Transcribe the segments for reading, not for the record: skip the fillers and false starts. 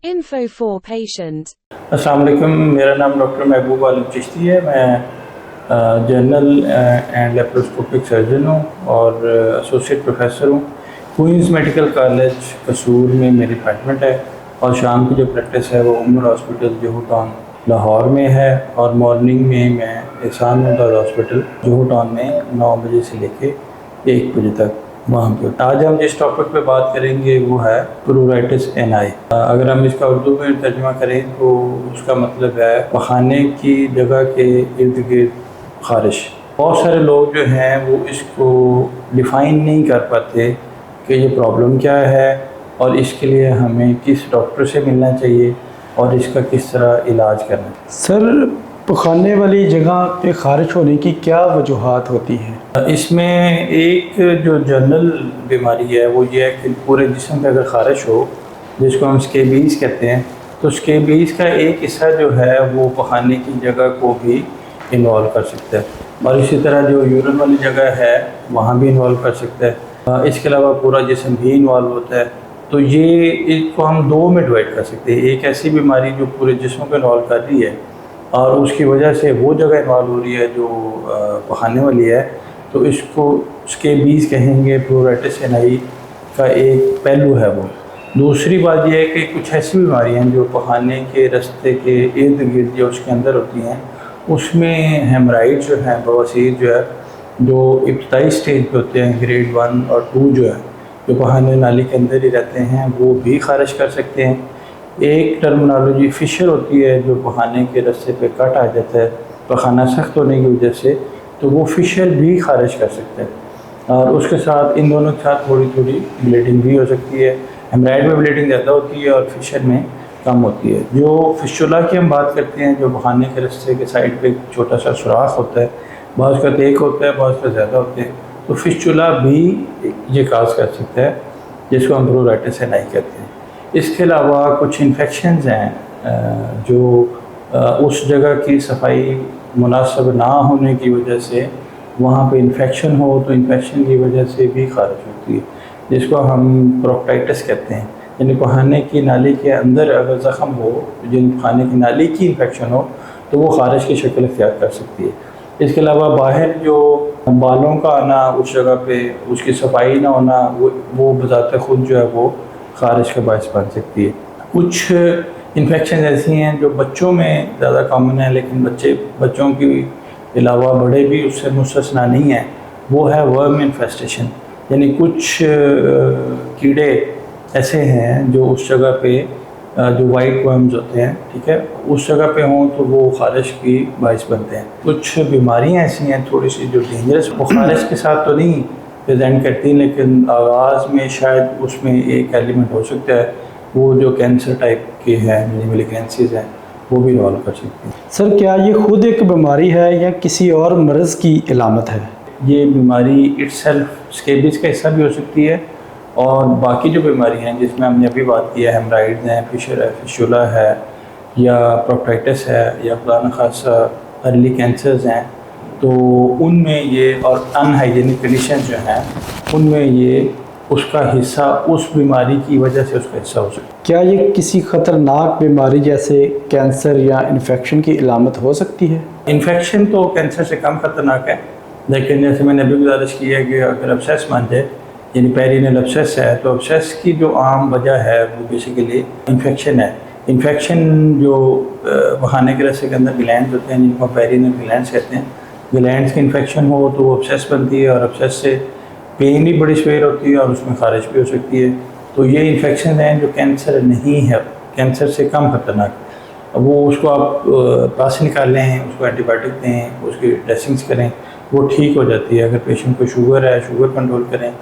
Info for patient. अस्सलाम वालेकुम, मेरा नाम डॉक्टर महबूब आलम चिश्ती है। मैं जनरल एंड लेप्रोस्कोपिक सर्जन हूँ और एसोसिएट प्रोफेसर हूँ। क्वींस मेडिकल कॉलेज कसूर में मेरी अपॉइंटमेंट है और शाम की जो प्रैक्टिस है वो उमर हॉस्पिटल जोहू टाउन लाहौर में है और मॉर्निंग में मैं एहसान मुमताज़ हॉस्पिटल जोहू टाउन में 9 बजे से लेके 1 बजे तक वहाँ पे। आज हम जिस टॉपिक पे बात करेंगे वो है प्लूराइटिस एनआई। अगर हम इसका उर्दू में तर्जुमा करें तो उसका मतलब है पखाने की जगह के इर्द गिर्द खारिश। बहुत सारे लोग जो हैं वो इसको डिफ़ाइन नहीं कर पाते कि ये प्रॉब्लम क्या है और इसके लिए हमें किस डॉक्टर से मिलना चाहिए और इसका किस तरह इलाज करना है। सर, पखाने वाली जगह पे ख़ारिश होने की क्या वजूहात होती हैं? इसमें एक जो जनरल बीमारी है वो ये है कि पूरे जिस्म पे अगर ख़ारिश हो, जिसको हम स्केबीज़ कहते हैं, तो स्केबीज़ का एक हिस्सा जो है वो पखाने की जगह को भी इन्वॉल्व कर सकता है और इसी तरह जो यूरिन वाली जगह है वहाँ भी इन्वॉल्व कर सकता है। इसके अलावा पूरा जिस्म भी इन्वॉल्व होता है। तो ये इसको हम दो में डिवाइड कर सकते हैं। एक ऐसी बीमारी जो पूरे जिस्म को इन्वॉल्व कर रही है और उसकी वजह से वो जगह इन्वॉल्व हो रही है जो पखाने वाली है, तो इसको स्केबीज़ कहेंगे। प्लूराइटिस एनआई का एक पहलू है वो। दूसरी बात यह है कि कुछ ऐसी बीमारियाँ हैं जो पखाने के रास्ते के इर्द गिर्द जो उसके अंदर होती हैं, उसमें हेमराइड जो है, बवासीर जो है, जो इब्तदाई स्टेज पे होते हैं, ग्रेड 1 और 2 जो है, जो पखाने नाली के अंदर ही रहते हैं, वो भी खारिश कर सकते हैं। एक टर्मिनोलॉजी फिशर होती है जो पखाने के रास्ते पे कट आ जाता है पखाना सख्त होने की वजह से, तो वो फिशर भी खारिज कर सकता है और उसके साथ इन दोनों के साथ थोड़ी थोड़ी ब्लीडिंग भी हो सकती है। हेमराइड में ब्लीडिंग ज़्यादा होती है और फिशर में कम होती है। जो फिशुला की हम बात करते हैं, जो पखाने के रास्ते के साइड पे एक छोटा सा सुराख होता है, बाज़ का एक होता है, बाज़ का ज़्यादा होते हैं, तो फिशुला भी ये काज कर सकता है जिसको हम प्लूराइटिस एनआई कहते हैं। इसके अलावा कुछ इन्फेक्शंस हैं जो उस जगह की सफाई मुनासिब ना होने की वजह से वहाँ पे इन्फेक्शन हो, तो इन्फेक्शन की वजह से भी खारिज होती है, जिसको हम प्रोक्टाइटिस कहते हैं। यानी पखाने की नाली के अंदर अगर ज़ख़म हो, जिन पखाने की नाली की इन्फेक्शन हो, तो वो खारिज की शक्ल इख्तियार कर सकती है। इसके अलावा बाहर जो बालों का आना, उस जगह पे उसकी सफाई ना होना, वो बज़ाते ख़ुद जो है वो खारिश का बायस बन सकती है। कुछ इन्फेक्शन ऐसी हैं जो बच्चों में ज़्यादा कॉमन है, लेकिन बच्चों के अलावा बड़े भी उससे मुस्तस्ना नहीं हैं। वो है वर्म इन्फेस्टेशन। यानी कुछ कीड़े ऐसे हैं जो उस जगह पे जो वाइट वर्म्स होते हैं, ठीक है, उस जगह पे हों तो वो खारिश की बायस बनते हैं। कुछ बीमारियां ऐसी हैं थोड़ी सी जो डेंजरस, वो खारिश के साथ तो नहीं प्रेजेंट करती, लेकिन आगाज़ में शायद उसमें एक एलिमेंट हो सकता है, वो जो कैंसर टाइप के हैं, मेलिग्नेंसीज हैं, वो भी इन्वॉल्व कर सकती हैं। सर, क्या ये खुद एक बीमारी है या किसी और मर्ज़ की इलामत है? ये बीमारी इट्सेल्फ स्केबीज़ का हिस्सा भी हो सकती है और बाकी जो बीमारियाँ हैं जिसमें हमने अभी बात की है, हेमराइड्स हैं, फिशर है, फिशुला है, या प्रोक्टाइटिस है, या खुदा न खासा अर्ली कैंसर्स हैं, तो उनमें ये और अनहाइजीनिक कंडीशन जो हैं उनमें ये उसका हिस्सा, उस बीमारी की वजह से उसका हिस्सा हो सकता है। क्या ये किसी ख़तरनाक बीमारी जैसे कैंसर या इन्फेक्शन की इलामत हो सकती है? इन्फेक्शन तो कैंसर से कम ख़तरनाक है, लेकिन जैसे मैंने अभी गुजारिश की है कि अगर अब्सेस मान जाए, यानी पेरिनेल अब्सेस है, तो अब्सेस की जो आम वजह है वो बेसिकली इन्फेक्शन है। इन्फेक्शन जो पखाने के रास्ते के अंदर ग्लैंड्स होते हैं, जिनको पेरिनेल ग्लैंड्स कहते हैं, ग्लैंड्स की इन्फेक्शन हो तो वो अब्सेस बनती है और अब्सेस से पेन भी बड़ी स्वेर होती है और उसमें खारिश भी हो सकती है। तो ये इन्फेक्शन हैं जो कैंसर नहीं है, कैंसर से कम खतरनाक। वो उसको आप पास निकाल लें, उसको एंटीबायोटिक दें, उसकी ड्रेसिंग्स करें, वो ठीक हो जाती है। अगर पेशेंट को शुगर है, शुगर कंट्रोल करें,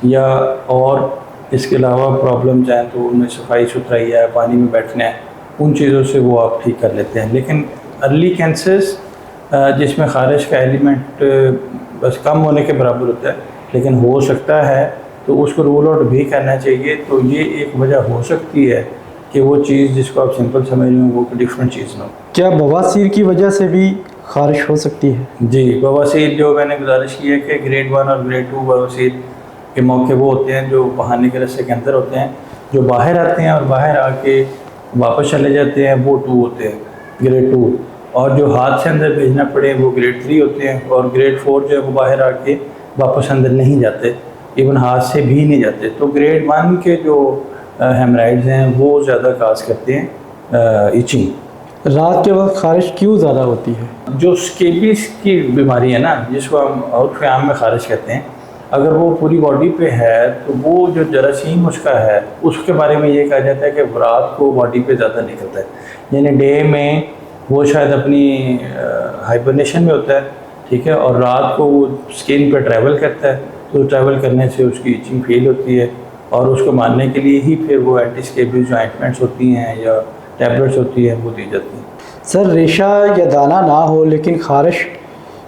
या और इसके अलावा प्रॉब्लम्स हैं तो उनमें सफाई सुथराई है, पानी में बैठना है, उन चीज़ों से वो आप ठीक कर लेते हैं। लेकिन अर्ली कैंसर्स जिसमें खारिश का एलिमेंट बस कम होने के बराबर होता है लेकिन हो सकता है, तो उसको रूल आउट भी करना चाहिए। तो ये एक वजह हो सकती है कि वो चीज़ जिसको आप सिंपल समझ रहे हो वो डिफरेंट चीज़ ना हो। क्या बवासीर की वजह से भी खारिश हो सकती है? जी, बवासीर जो मैंने गुजारिश की है कि ग्रेड 1 और ग्रेड 2 बवासीर के मौके वो होते हैं जो पखाने के रास्ते के अंदर होते हैं, जो बाहर आते हैं और बाहर आके वापस चले जाते हैं वो 2 होते हैं, ग्रेड 2। और जो हाथ से अंदर भेजना पड़े वो ग्रेड 3 होते हैं। और ग्रेड 4 जो है वो बाहर आके वापस अंदर नहीं जाते, इवन हाथ से भी नहीं जाते। तो ग्रेड 1 के जो हेमराइड्स हैं वो ज़्यादा काज करते हैं इचिंग। रात के वक्त खारिश क्यों ज़्यादा होती है? जो स्केबीज की बीमारी है ना, जिसको हम और आम में खारिश कहते हैं, अगर वो पूरी बॉडी पे है तो वो जो जरासीम उसका है उसके बारे में ये कहा जाता है कि रात को बॉडी पे ज़्यादा निकलता है। यानी डे में वो शायद अपनी हाइबरनेशन में होता है, ठीक है, और रात को वो स्किन पे ट्रैवल करता है, तो ट्रैवल करने से उसकी इचिंग फील होती है। और उसको मारने के लिए ही फिर वो एंटी स्केबीज जो ऑइंटमेंट्स होती हैं या टैबलेट्स होती हैं वो दी जाती हैं। सर, रेशा या दाना ना हो लेकिन खारिश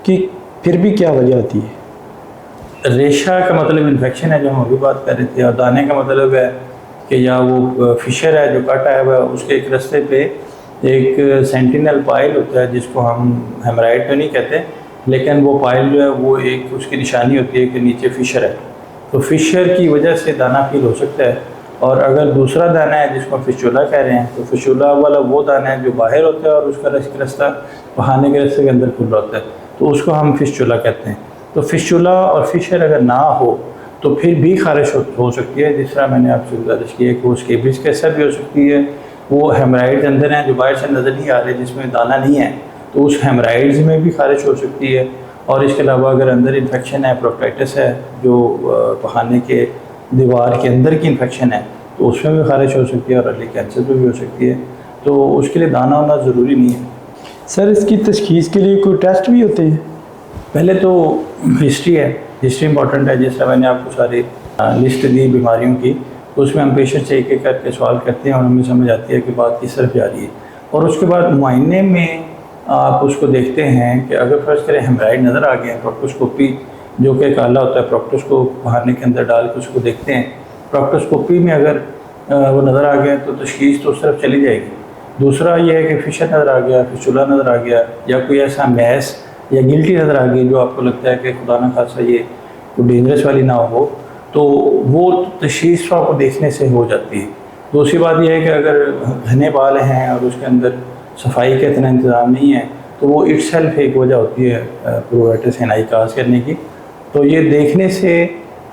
की फिर भी क्या वजह होती है? रेशा का मतलब इन्फेक्शन है जो हम अभी बात कर रहे थे, और दाने का मतलब है कि या वो फिशर है जो कट आया हुआ है, उसके एक रास्ते पे एक सेंटिनल पाइल होता है जिसको हम हेमराइड तो नहीं कहते, लेकिन वो पाइल जो है वो एक उसकी निशानी होती है कि नीचे फिशर है। तो फिशर की वजह से दाना फील हो सकता है। और अगर दूसरा दाना है जिसको फिशुला कह रहे हैं, तो फिशुला वाला वो दाना है जो बाहर होता है और उसका रास्ता बहाने के रास्ते के अंदर खुला होता है, तो उसको हम फिशुला कहते हैं। तो फिशुला और फिशर अगर ना हो तो फिर भी खारिश हो सकती है। जिस तरह मैंने आपसे गुजारिश की है कि वो स्केबीज के असर भी हो सकती है, वो हेमराइड्स अंदर हैं जो बाहर से नज़र नहीं आ रहे, जिसमें दाना नहीं है, तो उस हेमराइड्स में भी खारिश हो सकती है। और इसके अलावा अगर अंदर इन्फेक्शन है, प्रोक्टाइटिस है जो पखाने के दीवार के अंदर की इन्फेक्शन है, तो उसमें भी खारिश हो सकती है और अर्ली कैंसर पे भी हो सकती है। तो उसके लिए दाना होना ज़रूरी नहीं है। सर, इसकी तशख़ीस के लिए कोई टेस्ट भी होते हैं? पहले तो हिस्ट्री है, हिस्ट्री इंपॉर्टेंट है। जैसे मैंने आपको सारी लिस्ट दी बीमारियों की, उसमें हम पेशेंट से एक एक करके सवाल करते हैं और हमें समझ आती है कि बात किस तरफ जा रही है। और उसके बाद मुआयने में आप उसको देखते हैं कि अगर फर्स्ट करें हेमराइड नज़र आ गया, प्रोक्टोस्कोपी जो कि काला होता है, प्रोक्टोस्कोप बहाने के अंदर डाल के उसको देखते हैं। प्रोक्टोस्कोपी में अगर वो नज़र आ गया तो तशख़ीस तो उस तरफ चली जाएगी। दूसरा ये है कि फिशर नज़र आ गया, फिशुला नज़र आ गया, या कोई ऐसा मैस या गिल्टी नज़र आ गई जो आपको लगता है कि खुदा न खासा ये कोई डेंजरस वाली ना हो, तो वो तशख़ीस तो आपको देखने से हो जाती है। दूसरी बात यह है कि अगर घने बाल हैं और उसके अंदर सफाई का इतना इंतज़ाम नहीं है, तो वो इट्सेल्फ एक वजह होती है प्रोक्टाइटिस हेनाई काज करने की। तो ये देखने से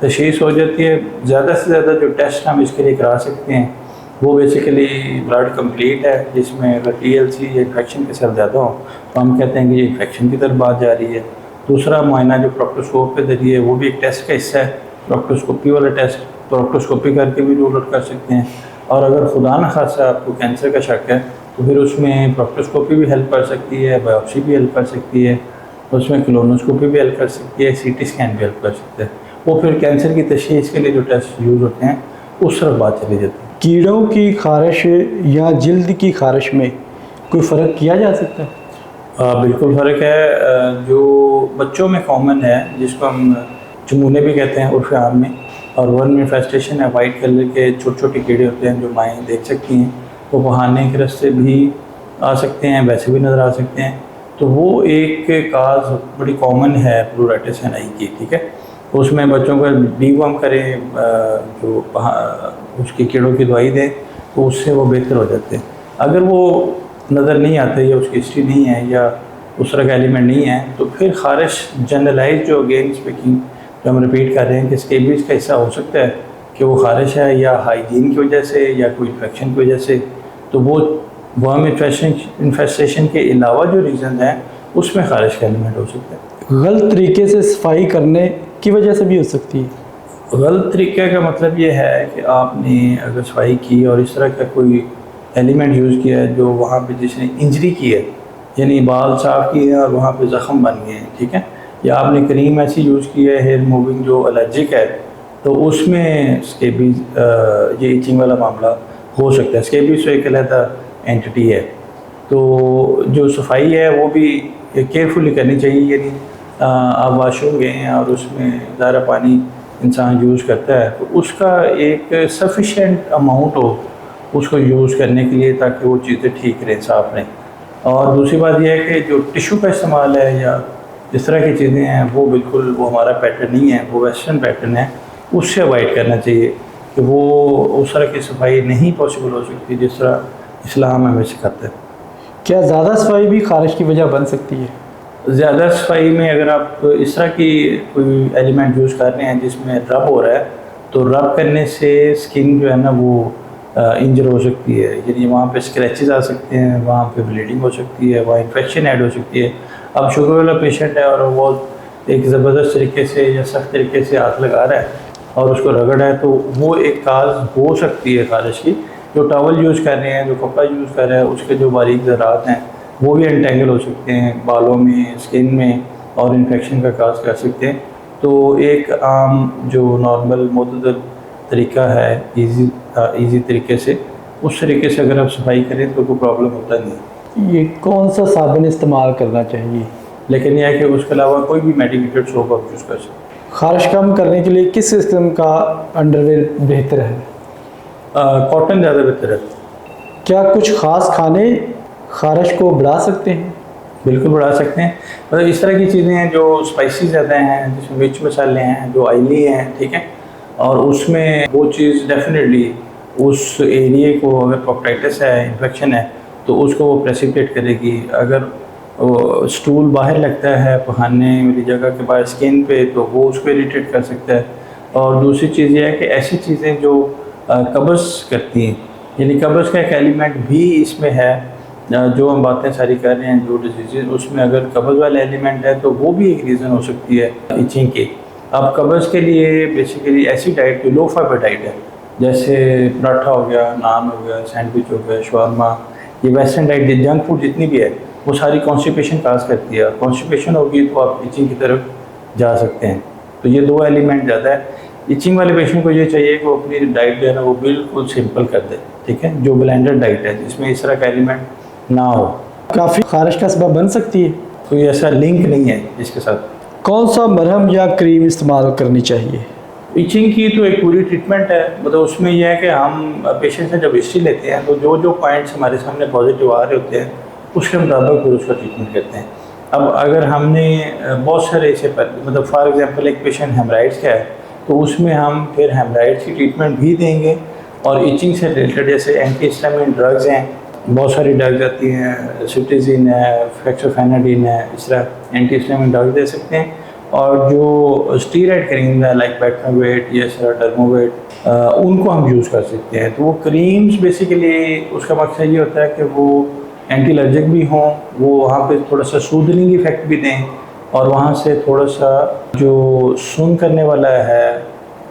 तशख़ीस हो जाती है। ज़्यादा से ज़्यादा जो टेस्ट हम इसके लिए करा सकते हैं वो बेसिकली ब्लड कंप्लीट है, जिसमें अगर TLC या इन्फेक्शन के साथ ज़्यादा हो तो हम कहते हैं कि ये इन्फेक्शन की तरफ बात जा रही है। दूसरा मुआयना जो प्रोक्टोस्कोप के ज़रिए, वो भी एक टेस्ट का हिस्सा है, प्रोक्टोस्कोपी वाला टेस्ट, प्रोक्टोस्कोपी करके भी रूल आउट कर सकते हैं। और अगर खुदा न खासा आपको कैंसर का शक है तो फिर उसमें प्रोक्टोस्कोपी भी हेल्प कर सकती है, बायोप्सी भी हेल्प कर सकती है, उसमें कोलोनोस्कोपी भी हेल्प कर सकती है, CT स्कैन भी हेल्प कर सकते हैं। वो फिर कैंसर की तशख़ीस के लिए जो टेस्ट यूज़ होते हैं उस तरफ बात चली जाती है। कीड़ों की खारिश या जल्द की खारिश में कोई फ़र्क किया जा सकता है? बिल्कुल फ़र्क है। जो बच्चों में कॉमन है, जिसको हम चमूने भी कहते हैं उर्फ़ आम में, और वर्म इन्फेस्टेशन है, वाइट कलर के छोटे छोटे कीड़े होते हैं जो माएँ देख सकती हैं, वो बहाने के रास्ते भी आ सकते हैं, वैसे भी नज़र आ सकते हैं। तो वो एक काज बड़ी कॉमन है प्रोक्टाइटिस हेनाई की, ठीक है। उसमें बच्चों को डीवर्म करें, जो उसकी कीड़ों की दवाई दें, तो उससे वो बेहतर हो जाते हैं। अगर वो नज़र नहीं आते या उसकी हिस्ट्री नहीं है या उस तरह का एलिमेंट नहीं है, तो फिर खारिश जनरलाइज जो अगेन स्पीकिंग जो हम रिपीट कर रहे हैं कि स्केबीज का हिस्सा हो सकता है कि वो खारिश है या हाइजीन की वजह से या कोई इन्फेक्शन की वजह से। तो वो वर्म इन्फेस्टेशन के अलावा जो रीज़न हैं उसमें खारिश का एलिमेंट हो सकता है। गलत तरीके से सफाई करने की वजह से भी हो सकती है? गलत तरीके का मतलब ये है कि आपने अगर सफाई की और इस तरह का कोई एलिमेंट यूज़ किया है जो वहाँ पे जिसने इंजरी की है, यानी बाल साफ़ किए हैं और वहाँ पे ज़ख़म बन गए हैं, ठीक है, या आपने क्रीम ऐसी यूज़ की है हेयर रिमूविंग जो एलर्जिक है, तो उसमें स्केबीज ये इचिंग वाला मामला हो सकता है। स्केबीज तो एक अलग एंटिटी है। तो जो सफाई है वो भी केयरफुली करनी चाहिए। यानी आप वाशरूम गए हैं और उसमें ज़्यादा पानी इंसान यूज़ करता है, तो उसका एक सफिशेंट अमाउंट हो उसको यूज़ करने के लिए, ताकि वो चीज़ें ठीक रहें, साफ़ रहें। और दूसरी बात यह है कि जो टिशू का इस्तेमाल है या इस तरह की चीज़ें हैं, वो बिल्कुल वो हमारा पैटर्न नहीं है, वो वेस्टर्न पैटर्न है, उससे अवॉइड करना चाहिए कि वो उस तरह की सफाई नहीं पॉसिबल हो सकती जिस तरह इस्लाम हमें सिखाता है। क्या ज़्यादा सफाई भी खारिश की वजह बन सकती है? ज़्यादा सफाई में अगर आप इस तरह की कोई एलिमेंट यूज़ कर रहे हैं जिसमें रब हो रहा है, तो रब करने से स्किन जो है ना वो इंजर हो सकती है, यानी वहाँ पे स्क्रैचेस आ सकते हैं, वहाँ पे ब्लीडिंग हो सकती है, वहाँ इन्फेक्शन ऐड हो सकती है। अब शुगर वाला पेशेंट है और वो एक ज़बरदस्त तरीके से या सख्त तरीके से हाथ लगा रहा है और उसको रगड़ है, तो वो एक काज हो सकती है खारिश की। जो टॉवल यूज़ कर रहे हैं, जो कपड़ा यूज़ कर रहे हैं, उसके जो बारीक ज़रात हैं वो भी अनटेंगल हो सकते हैं बालों में, स्किन में, और इन्फेक्शन का काज कर सकते हैं। तो एक आम जो नॉर्मल मोतदल तरीका है इजी तरीके से, उस तरीके से अगर आप सफाई करें तो कोई प्रॉब्लम होता नहीं। ये कौन सा साबुन इस्तेमाल करना चाहिए? लेकिन यह है कि उसके अलावा कोई भी मेडिकेटेड सोप आप यूज़ कर सकते हैं। खारिश कम करने के लिए किस किस्म का अंडरवेयर बेहतर है? कॉटन ज़्यादा बेहतर है। क्या कुछ ख़ास खाने खारिश को बढ़ा सकते हैं? बिल्कुल बढ़ा सकते हैं। मतलब इस तरह की चीज़ें हैं जो स्पाइसी ज़्यादा हैं, जिसमें मिर्च मसाले हैं, जो ऑयली हैं, ठीक है, और उसमें वो चीज़ डेफिनेटली उस एरिए को, अगर प्रोक्टाइटिस है, इन्फेक्शन है, तो उसको वो प्रेसिपिटेट करेगी। अगर स्टूल बाहर लगता है पखाने वाली जगह के बाहर स्किन पे, तो वो उसको इरिटेट कर सकता है। और दूसरी चीज़ ये है कि ऐसी चीज़ें जो कब्ज़ करती हैं, यानी कब्ज़ का एक एलिमेंट भी इसमें है, जो हम बातें सारी कर रहे हैं, जो डिजीज़, उसमें अगर कब्ज़ वाला एलिमेंट है तो वो भी एक रीज़न हो सकती है इचिंग की। अब कब्ज़ के लिए बेसिकली ऐसी डाइट जो लो फाइबर डाइट है, जैसे पराठा हो गया, नान हो गया, सैंडविच हो गया, शवारमा, ये वेस्टर्न डाइट, जंक फूड जितनी भी है, वो सारी कॉन्स्टिपेशन काज करती है। कॉन्स्टिपेशन होगी तो आप इचिंग की तरफ जा सकते हैं। तो ये दो एलिमेंट ज़्यादा है। इचिंग वाले पेशेंट को ये चाहिए कि वो अपनी डाइट जो है ना वो बिल्कुल सिंपल कर दे, ठीक है, जो ब्लेंडेड डाइट है जिसमें इस तरह का एलिमेंट ना हो। काफ़ी खारिश का सबब बन सकती है? कोई ऐसा लिंक नहीं है इसके साथ। कौन सा मरहम या क्रीम इस्तेमाल करनी चाहिए? इचिंग की तो एक पूरी ट्रीटमेंट है। मतलब उसमें यह है कि हम पेशेंट से जब हिस्ट्री लेते हैं तो जो जो पॉइंट्स हमारे सामने पॉजिटिव आ रहे होते हैं उसके मुताबिक फिर उसका ट्रीटमेंट करते हैं। अब अगर हमने बहुत सारे ऐसे मतलब फॉर एग्जांपल एक पेशेंट हेमराइड्स का है, तो उसमें हम फिर हेमराइड्स की ट्रीटमेंट भी देंगे, और इचिंग से रिलेटेड जैसे एंटी हिस्टामिन ड्रग्स हैं, बहुत सारी ड्रग्स आती हैं, सिट्राजिन है, फ्लेक्सोफेनाडिन है, इस तरह एंटी हिस्टामिन ड्रग्स दे सकते हैं। और जो स्टीरॉयड क्रीम्स है लाइक बेटनोवेट या डर्मोवेट, उनको हम यूज़ कर सकते हैं। तो वो क्रीम्स बेसिकली उसका मकसद ये होता है कि वो एंटी एलर्जिक भी हों, वो वहाँ पे थोड़ा सा सूदनिंग इफेक्ट भी दें, और वहाँ से थोड़ा सा जो सुन करने वाला है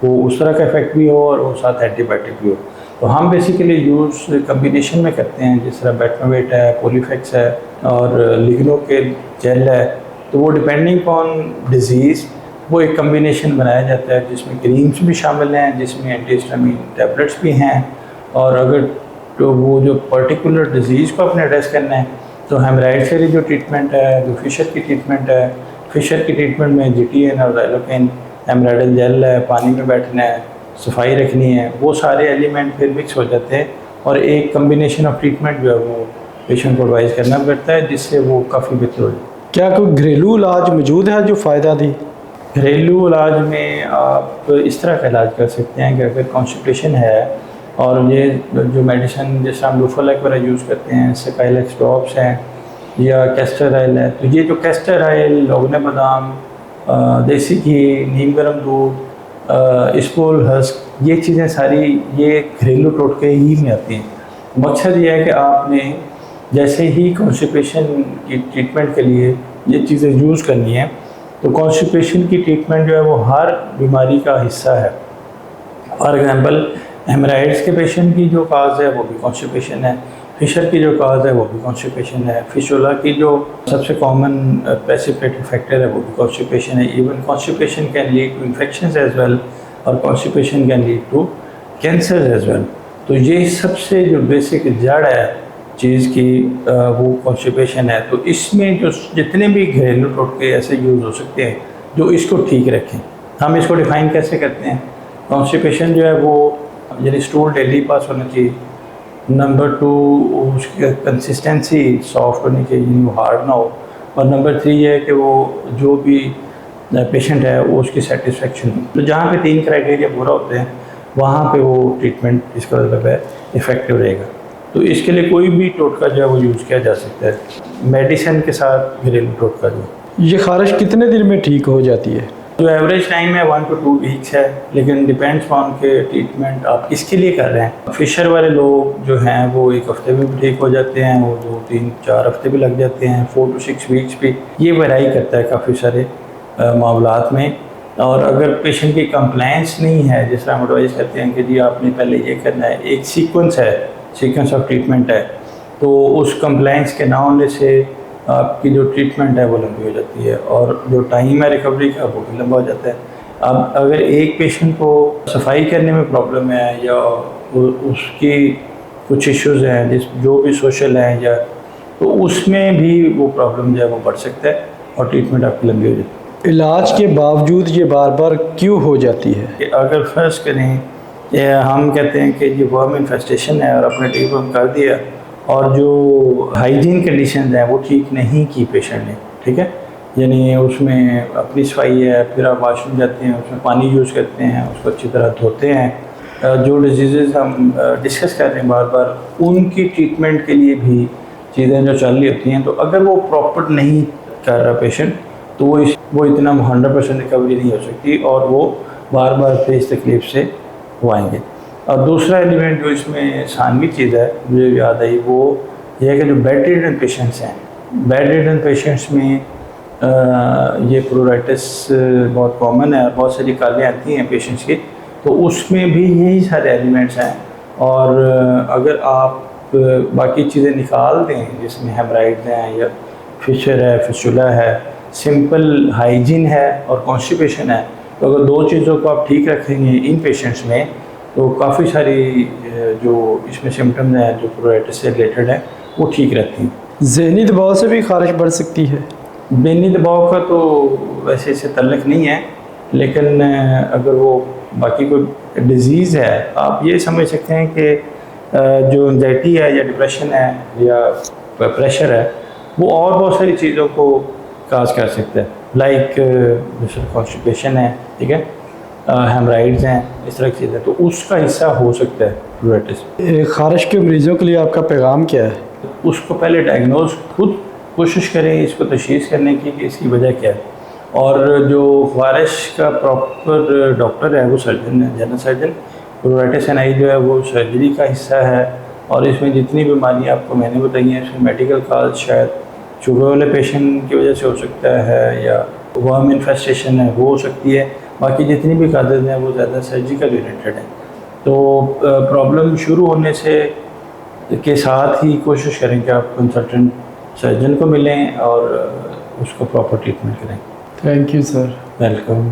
वो उस तरह का इफेक्ट भी हो, और वो साथ एंटीबायोटिक भी हो। तो हम बेसिकली यूज़ कम्बिनेशन में करते हैं, जिस तरह बेटनोवेट है, पोलीफेक्स है, और लिग्नो के जेल है। तो वो डिपेंडिंग ऑन डिज़ीज़ वो एक कम्बिनेशन बनाया जाता है जिसमें क्रीम्स भी शामिल हैं, जिसमें एंटी हिस्टामिन टैबलेट्स भी हैं। और अगर तो वो जो पर्टिकुलर डिज़ीज़ को अपने एड्रेस करना है, तो हेमराइड्स के लिए जो ट्रीटमेंट है, जो फिशर की ट्रीटमेंट है, फिशर की ट्रीटमेंट में GTN और ज़ाइलोकेन हेमराइडल जेल है, पानी में बैठना है, सफाई रखनी है, वो सारे एलिमेंट फिर मिक्स हो जाते हैं, और एक कम्बिनेशन ऑफ ट्रीटमेंट जो है वो पेशेंट को एडवाइस करना पड़ता है, जिससे वो काफ़ी बेहतर हो जाए। क्या कोई घरेलू इलाज मौजूद है जो फ़ायदा दे? घरेलू इलाज में आप इस तरह का इलाज कर सकते हैं कि अगर कॉन्स्टिपेशन है, और ये जो मेडिसिन जैसे हम लूफोलाइक वगैरह यूज़ करते हैं, सेकाइलेक्स ड्रॉप्स हैं, या कैस्टर ऑयल है, तो ये जो कैस्टर ऑयल, लोगने बादाम, देसी घी, नीम गर्म दूध, इसबगोल हस्क, ये चीज़ें सारी ये घरेलू टोटके ही में आती हैं। मकसद ये है कि आपने जैसे ही कॉन्स्टिपेशन की ट्रीटमेंट के लिए ये चीज़ें यूज़ करनी है, तो कॉन्स्टिपेशन की ट्रीटमेंट जो है वो हर बीमारी का हिस्सा है। फॉर एग्ज़ाम्पल हेमराइड्स के पेशेंट की जो काज है वो भी कॉन्स्टिपेशन है, फिशर की जो काज है वो भी कॉन्स्टिपेशन है, फिशोला की जो सबसे कॉमन प्रेसिपिटेटिंग फैक्टर है वो भी कॉन्स्टिपेशन है। Even constipation can lead to infections as well, और constipation can lead to cancer as well. तो ये सबसे जो बेसिक जड़ है चीज़ की वो कॉन्स्टिपेशन है। तो इसमें जो जितने भी घरेलू टोटके ऐसे यूज़ हो सकते हैं जो इसको ठीक रखें। हम इसको डिफ़ाइन कैसे करते हैं? कॉन्स्टिपेशन जो है वो यानी स्टूल डेली पास होना चाहिए। नंबर 2 उसकी कंसिस्टेंसी सॉफ्ट होनी चाहिए, वो हार्ड ना हो। और नंबर 3 ये है कि वो जो भी पेशेंट है वो उसकी सेटिस्फेक्शन हो। तो जहाँ पे 3 क्राइटेरिया पूरा होते हैं वहाँ पे वो ट्रीटमेंट इसका मतलब है इफ़ेक्टिव रहेगा। तो इसके लिए कोई भी टोटका जो है वो यूज़ किया जा सकता है, मेडिसिन के साथ घरेलू टोटका जो। ये खारिश कितने दिन में ठीक हो जाती है? जो एवरेज टाइम है 1 to 2 वीक्स है, लेकिन डिपेंड्स ऑन के ट्रीटमेंट आप किसके लिए कर रहे हैं। फिशर वाले लोग जो हैं वो 1 हफ्ते में भी ठीक हो जाते हैं, वो 2, 3, 4 हफ्ते भी लग जाते हैं, 4 to 6 वीक्स भी। ये वेराई करता है काफ़ी सारे मामलात में। और अगर पेशेंट की कंप्लायंस नहीं है, जिस तरह हम एडवाइस करते हैं कि जी आपने पहले ये करना है, एक सीक्वेंस है, सीक्वेंस ऑफ ट्रीटमेंट है, तो उस कंप्लायंस के ना होने से आपकी जो ट्रीटमेंट है वो लंबी हो जाती है और जो टाइम है रिकवरी का वो भी लंबा हो जाता है। अब अगर एक पेशेंट को सफाई करने में प्रॉब्लम है या उसकी कुछ इश्यूज़ हैं जो भी सोशल हैं, या तो उसमें भी वो प्रॉब्लम जो है वो बढ़ सकता है और ट्रीटमेंट आपकी लंबी हो जाती है। इलाज के बावजूद ये बार बार क्यों हो जाती है? कि अगर फर्ज करें हम कहते हैं कि ये वर्म इन्फेस्टेशन है और अपने ट्रीटमेंट कर दिया और जो हाइजीन कंडीशन है वो ठीक नहीं की पेशेंट ने, ठीक है, यानी उसमें अपनी सफाई है, फिर आप वाशरूम जाते हैं, उसमें पानी यूज़ करते हैं, उसको अच्छी तरह धोते हैं, जो डिजीज़ हम डिस्कस कर रहे हैं बार बार, उनकी ट्रीटमेंट के लिए भी चीज़ें जो चल रही होती हैं, तो अगर वो प्रॉपर नहीं कर रहा पेशेंट तो वो इतना 100% रिकवरी नहीं हो सकती और वो बार बार तेज़ तकलीफ से वो आएंगे। और दूसरा एलिमेंट जो इसमें सानवी चीज़ है मुझे याद आई, वो ये है कि जो बेड रिडन पेशेंट्स हैं, बेड रिडन पेशेंट्स में ये प्लूराइटिस बहुत कॉमन है, बहुत सारी कालें आती हैं पेशेंट्स की, तो उसमें भी यही सारे एलिमेंट्स हैं। और अगर आप बाकी चीज़ें निकाल दें जिसमें हेमराइड्स हैं या फिशर है, फिस्टुला है, सिंपल हाइजीन है और कॉन्स्टिपेशन है, तो अगर 2 चीज़ों को आप ठीक रखेंगे इन पेशेंट्स में तो काफ़ी सारी जो इसमें सिम्टम्स हैं जो प्लूराइटिस से रिलेटेड है वो ठीक रहती हैं। ज़हनी दबाव से भी खारिश बढ़ सकती है? ज़हनी दबाव का तो वैसे इससे तल्लुक़ नहीं है, लेकिन अगर वो बाकी कोई डिज़ीज़ है, आप ये समझ सकते हैं कि जो एंजाइटी है या डिप्रेशन है या प्रेशर है, वो और बहुत सारी चीज़ों को काज कर सकता है, लाइक जैसे कॉन्स्टिपेशन है, ठीक है, हेमराइड्स हैं, इस तरह की चीज़ें, तो उसका हिस्सा हो सकता है प्लूराइटिस। खारिश के मरीज़ों के लिए आपका पैगाम क्या है? उसको पहले डायग्नोज खुद कोशिश करें इसको तशख़ीस करने की कि इसकी वजह क्या है, और जो खारिश का प्रॉपर डॉक्टर है वो सर्जन है, जनरल सर्जन। प्लूराइटिस एनाई जो है वो सर्जरी का हिस्सा है और इसमें जितनी बीमारियाँ आपको मैंने बताई हैं इसमें मेडिकल काज शायद शुगर वाले पेशेंट की वजह से हो सकता है या वर्म इन्फेस्टेशन है वो हो सकती है, बाकी जितनी भी काजेज़ हैं वो ज़्यादा सर्जिकल रिलेटेड हैं। तो प्रॉब्लम शुरू होने से के साथ ही कोशिश करें कि आप कंसल्टेंट सर्जन को मिलें और उसको प्रॉपर ट्रीटमेंट करें। Thank you sir. वेलकम।